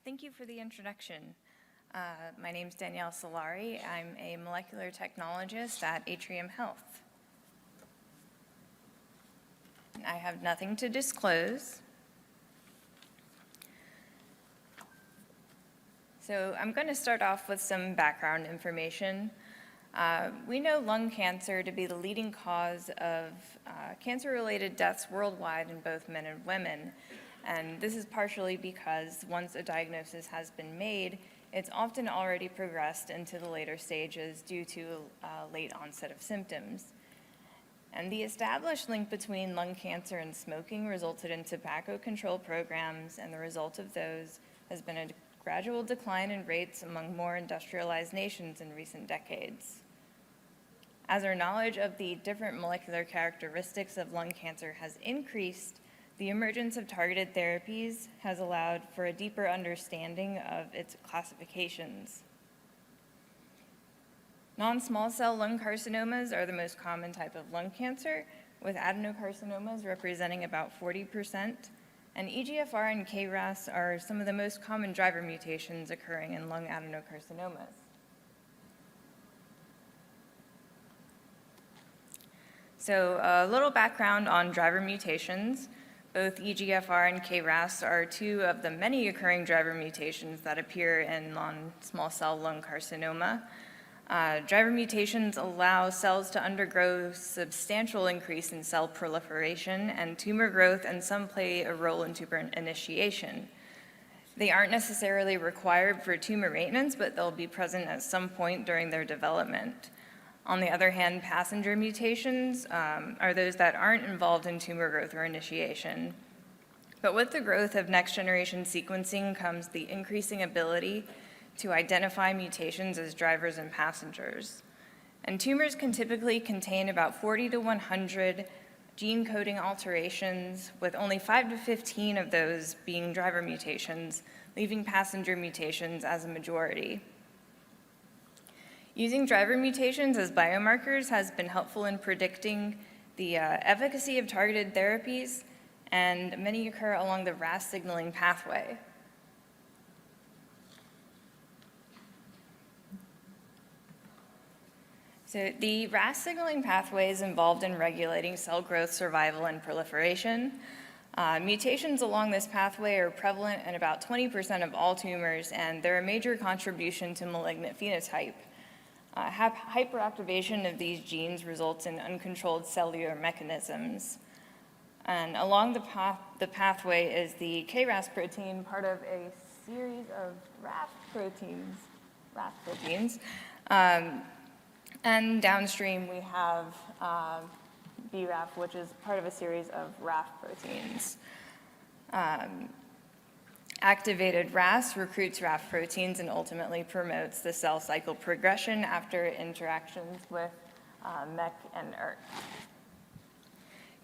Thank you for the introduction. My name is Danielle Salari. I'm a molecular technologist at Atrium Health. I have nothing to disclose. So I'm going to start off with some background information. We know lung cancer to be the leading cause of cancer-related deaths worldwide in both men and women. And this is partially because once a diagnosis has been made, it's often already progressed into the later stages due to late onset of symptoms. And the established link between lung cancer and smoking resulted in tobacco control programs, and the result of those has been a gradual decline in rates among more industrialized nations in recent decades. As our knowledge of the different molecular characteristics of lung cancer has increased, the emergence of targeted therapies has allowed for a deeper understanding of its classifications. Non-small cell lung carcinomas are the most common type of lung cancer, with adenocarcinomas representing about 40%, and EGFR and KRAS are some of the most common driver mutations occurring in lung adenocarcinomas. So a little background on driver mutations. Both EGFR and KRAS are two of the many occurring driver mutations that appear in non-small cell lung carcinoma. Driver mutations allow cells to undergo substantial increase in cell proliferation and tumor growth, and some play a role in tumor initiation. They aren't necessarily required for tumor maintenance, but they'll be present at some point during their development. On the other hand, passenger mutations are those that aren't involved in tumor growth or initiation. But with the growth of next-generation sequencing comes the increasing ability to identify mutations as drivers and passengers. And tumors can typically contain about 40 to 100 gene coding alterations, with only 5 to 15 of those being driver mutations, leaving passenger mutations as a majority. Using driver mutations as biomarkers has been helpful in predicting the efficacy of targeted therapies, and many occur along the RAS Signaling Pathway. So the RAS Signaling Pathway is involved in regulating cell growth, survival, and proliferation. Mutations along this pathway are prevalent in about 20% of all tumors, and they're a major contribution to malignant phenotype. Hyperactivation of these genes results in uncontrolled cellular mechanisms. And along the pathway is the KRAS protein, part of a series of RAS proteins. And downstream we have BRAF, which is part of a series of RAF proteins. Activated RAS recruits RAF proteins and ultimately promotes the cell cycle progression after interactions with MEK and ERK.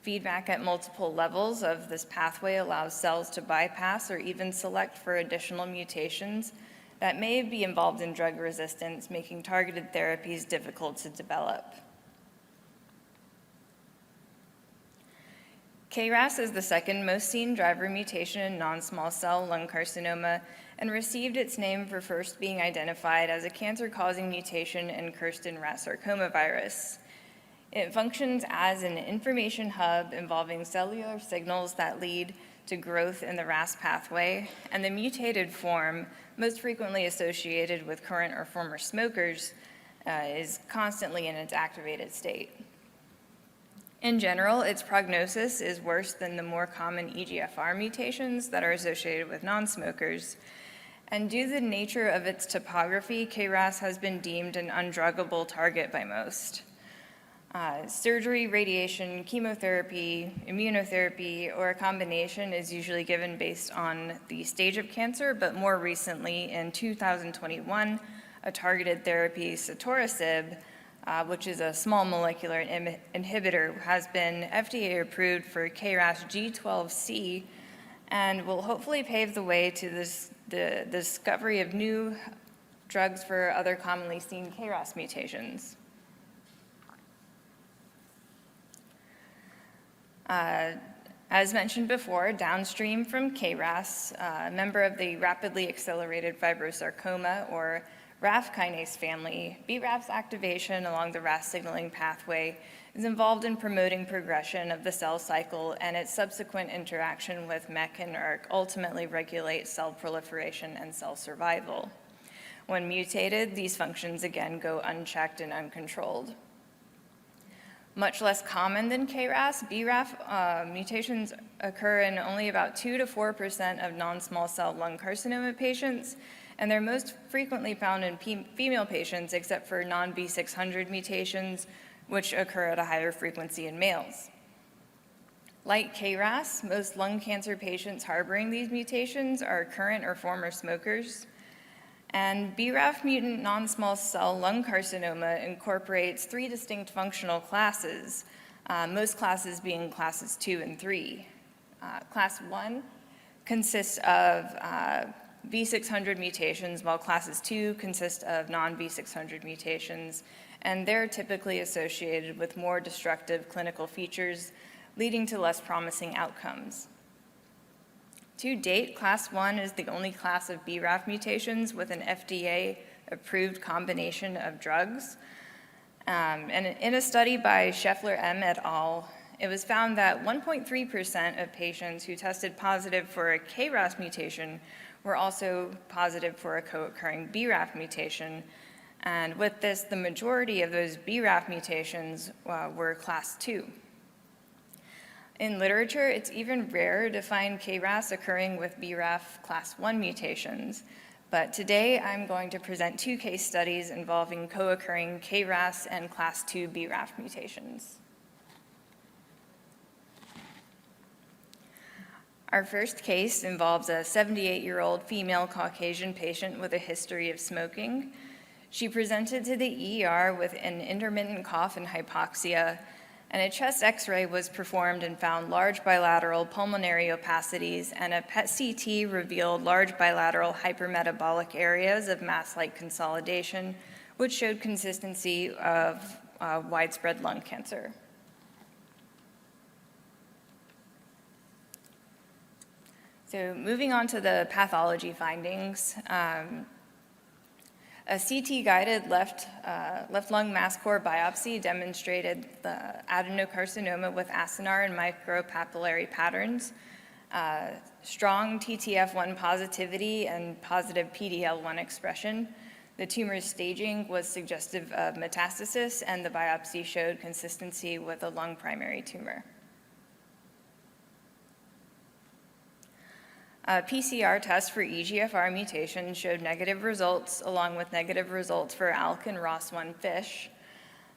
Feedback at multiple levels of this pathway allows cells to bypass or even select for additional mutations that may be involved in drug resistance, making targeted therapies difficult to develop. KRAS is the second most seen driver mutation in non-small cell lung carcinoma and received its name for first being identified as a cancer-causing mutation in Kirsten-Rat sarcoma virus. It functions as an information hub involving cellular signals that lead to growth in the RAS pathway, and the mutated form, most frequently associated with current or former smokers, is constantly in its activated state. In general, its prognosis is worse than the more common EGFR mutations that are associated with non-smokers. And due to the nature of its topography, KRAS has been deemed an undruggable target by most. Surgery, radiation, chemotherapy, immunotherapy, or a combination is usually given based on the stage of cancer, but more recently, in 2021, a targeted therapy, sotorasib, which is a small molecular inhibitor, has been FDA approved for KRAS G12C and will hopefully pave the way to the discovery of new drugs for other commonly seen KRAS mutations. As mentioned before, downstream from KRAS, a member of the rapidly accelerated fibrosarcoma, or RAF kinase family, BRAF's activation along the RAS signaling pathway is involved in promoting progression of the cell cycle, and its subsequent interaction with MEK and ERK ultimately regulates cell proliferation and cell survival. When mutated, these functions again go unchecked and uncontrolled. Much less common than KRAS, BRAF mutations occur in only about 2 to 4% of non-small cell lung carcinoma patients, and they're most frequently found in female patients except for non-V600 mutations, which occur at a higher frequency in males. Like KRAS, most lung cancer patients harboring these mutations are current or former smokers. And BRAF mutant non-small cell lung carcinoma incorporates 3 distinct functional classes, most classes being classes 2 and 3. Class 1 consists of V600 mutations, while classes 2 consist of non-V600 mutations, and they're typically associated with more destructive clinical features, leading to less promising outcomes. To date, Class 1 is the only class of BRAF mutations with an FDA-approved combination of drugs. And in a study by Scheffler M. et al., it was found that 1.3% of patients who tested positive for a KRAS mutation were also positive for a co-occurring BRAF mutation. And with this, the majority of those BRAF mutations were Class 2. In literature, it's even rarer to find KRAS occurring with BRAF Class 1 mutations, but today I'm going to present 2 case studies involving co-occurring KRAS and Class 2 BRAF mutations. Our first case involves a 78-year-old female Caucasian patient with a history of smoking. She presented to the ER with an intermittent cough and hypoxia, and a chest x-ray was performed and found large bilateral pulmonary opacities, and a PET CT revealed large bilateral hypermetabolic areas of mass-like consolidation, which showed consistency of widespread lung cancer. So moving on to the pathology findings, a CT-guided left lung mass core biopsy demonstrated the adenocarcinoma with acinar and micropapillary patterns, strong TTF1 positivity and positive PDL1 expression. The tumor's staging was suggestive of metastasis, and the biopsy showed consistency with a lung primary tumor. A PCR test for EGFR mutation showed negative results, along with negative results for ALK and ROS1 FISH.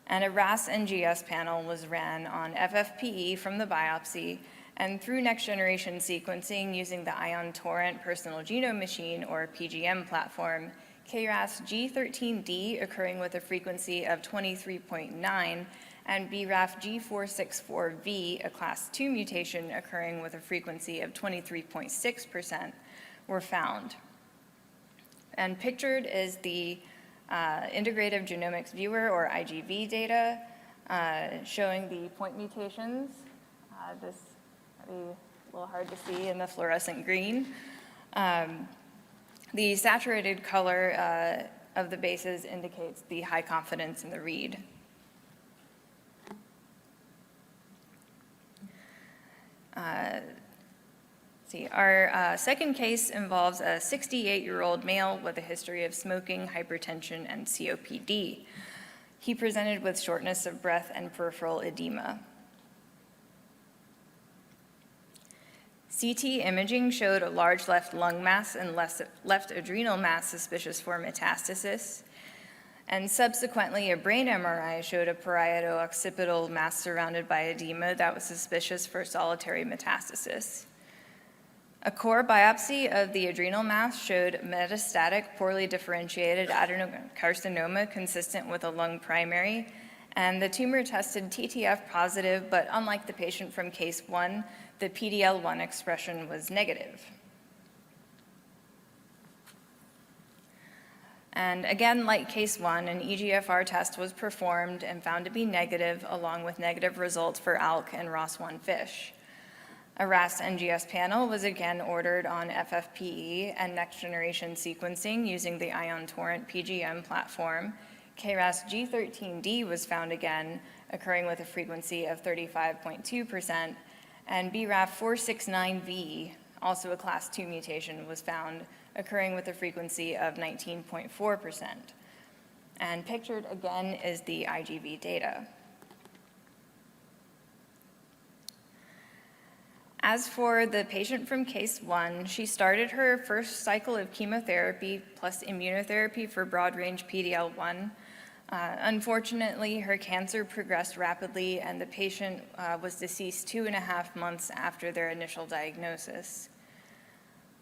And a RAS NGS panel was ran on FFPE from the biopsy, and through next-generation sequencing using the Ion Torrent Personal Genome Machine, or PGM platform, KRAS G13D occurring with a frequency of 23.9, and BRAF G464V, a Class 2 mutation occurring with a frequency of 23.6%, were found. And pictured is the Integrative Genomics Viewer, or IGV data, showing the point mutations. This might be a little hard to see in the fluorescent green. The saturated color of the bases indicates the high confidence in the read. Our second case involves a 68-year-old male with a history of smoking, hypertension, and COPD. He presented with shortness of breath and peripheral edema. CT imaging showed a large left lung mass and left adrenal mass suspicious for metastasis. And subsequently, a brain MRI showed a parieto-occipital mass surrounded by edema that was suspicious for solitary metastasis. A core biopsy of the adrenal mass showed metastatic, poorly differentiated adenocarcinoma consistent with a lung primary, and the tumor tested TTF positive, but unlike the patient from case 1, the PDL1 expression was negative. And again, like case 1, an EGFR test was performed and found to be negative, along with negative results for ALK and ROS1 FISH. A RAS NGS panel was again ordered on FFPE and next-generation sequencing using the Ion Torrent PGM platform. KRAS G13D was found again, occurring with a frequency of 35.2%, and BRAF 469V, also a class 2 mutation, was found, occurring with a frequency of 19.4%. And pictured again is the IGV data. As for the patient from case 1, she started her first cycle of chemotherapy plus immunotherapy for broad-range PD-L1. Unfortunately, her cancer progressed rapidly and the patient was deceased 2.5 months after their initial diagnosis.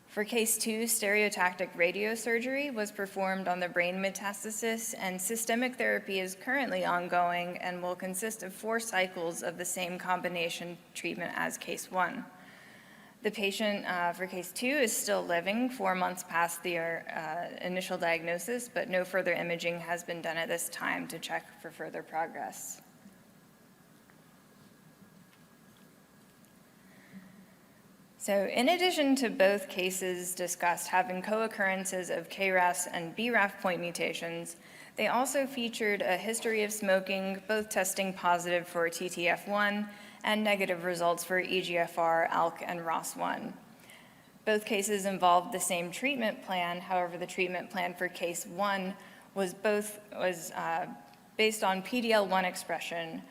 For case 2, stereotactic radiosurgery was performed on the brain metastasis, and systemic therapy is currently ongoing and will consist of 4 cycles of the same combination treatment as case 1. The patient for case 2 is still living 4 months past the initial diagnosis, but no further imaging has been done at this time to check for further progress. So in addition to both cases discussed having co-occurrences of KRAS and BRAF point mutations, they also featured a history of smoking, both testing positive for TTF1 and negative results for EGFR, ALK, and ROS1. Both cases involved the same treatment plan. However, the treatment plan for case 1 was based on PD-L1 expression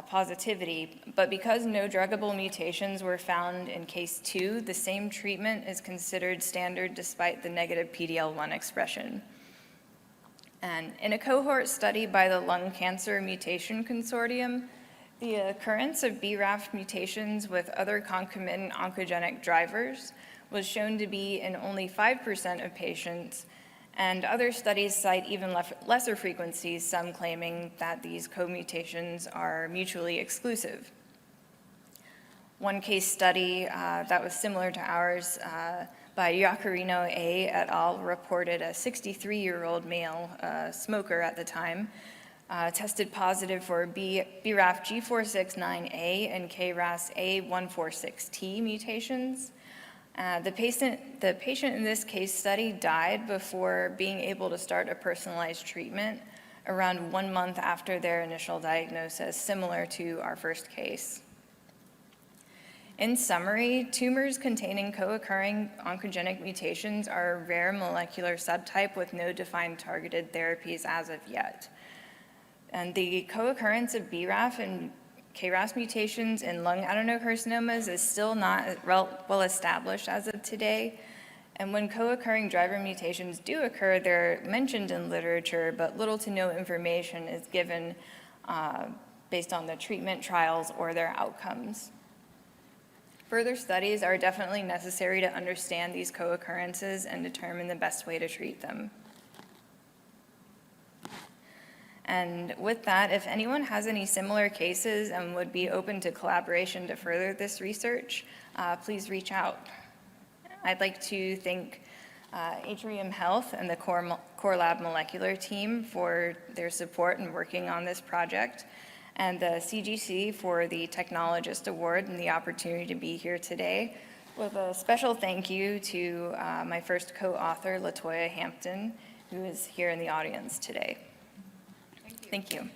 positivity, but because no druggable mutations were found in case 2, the same treatment is considered standard despite the negative PD-L1 expression. And in a cohort study by the Lung Cancer Mutation Consortium, the occurrence of BRAF mutations with other concomitant oncogenic drivers was shown to be in only 5% of patients, and other studies cite even lesser frequencies, some claiming that these co-mutations are mutually exclusive. One case study that was similar to ours by Iacarino A. et al. Reported a 63-year-old male smoker at the time tested positive for BRAF G469A and KRAS A146T mutations. The patient in this case study died before being able to start a personalized treatment around 1 month after their initial diagnosis, similar to our first case. In summary, tumors containing co-occurring oncogenic mutations are a rare molecular subtype with no defined targeted therapies as of yet. And the co-occurrence of BRAF and KRAS mutations in lung adenocarcinomas is still not well established as of today. And when co-occurring driver mutations do occur, they're mentioned in literature, but little to no information is given based on the treatment trials or their outcomes. Further studies are definitely necessary to understand these co-occurrences and determine the best way to treat them. And with that, if anyone has any similar cases and would be open to collaboration to further this research, please reach out. I'd like to thank Atrium Health and the Core Lab Molecular team for their support in working on this project, and the CGC for the Technologist Award and the opportunity to be here today, with a special thank you to my first co-author, LaToya Hampton, who is here in the audience today. Thank you.